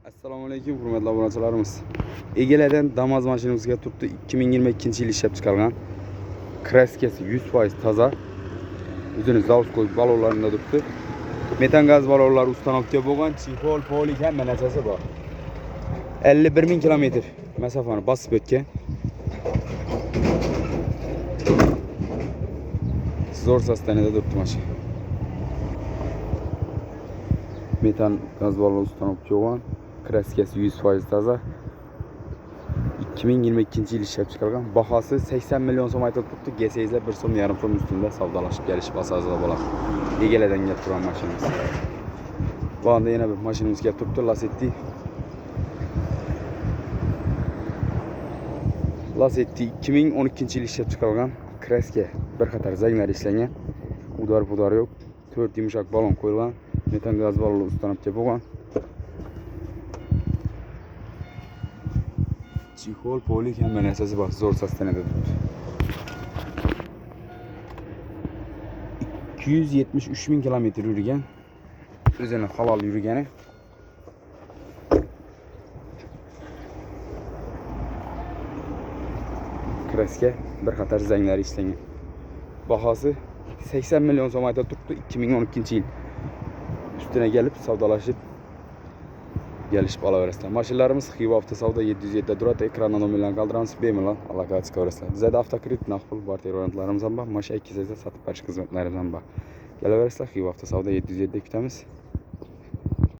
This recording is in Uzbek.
Assalomu alaykum, hurmatli obunachilarimiz. Egelerden Damas mashinamizga turibdi. 2022 yil ishlab chiqarilgan. Kraskasi 100% toza. O'zini zavod balonlarida turibdi. Metan gaz balonlari ustanovka bo'lgan, chexol, polik hamma narsasi bor. 51 000 kilometr masofani bosib o'tgan. Zo'r sostanida turibdi mashina. Metan gaz baloni ustanovka bo'lgan. Kraskasi 100% toza. 2022 yil ishlab chiqarilgan. Bahosi 80 million so'm aytilib turibdi. G8'lar 1,5 so'm ustida savdolashib kelish asosida bo'ladi. Egelerdan kelib turgan mashinamiz. Bu anda yana bir mashinamiz kelib turibdi. Lacetti. Lacetti 2012 yil ishlab chiqarilgan. Kraska bir qator zanglar ishlangan. Udar yo'q. 4 yumshoq balon qo'yilgan. Metan gaz baloni ustanibcha bo'lgan. Chexol, polik hamma narsasi bor. Zo'r sostanida turibdi. 273 000 kilometr yurgan. O'zini halol yurgani. Kraska bir qator zanglari ishlangan. Bahosi 80 million so'm aytilib turibdi. 2012 yil ustuna kelib savdolashib gelişip alaverasizlar. Mashinalarimiz Xiva avtosavdo 707 turadi. Ekrandan nomerlarni qoldiramiz. Bemalol aloqaga chiqaverasizlar. Bizda avtokredit, naqd pul, variantlarimiz ham bor. Mashina 2 sotib berish xizmatlarimiz ham bor. Kelaverasizlar. Xiva avtosavdo 707 kutamiz.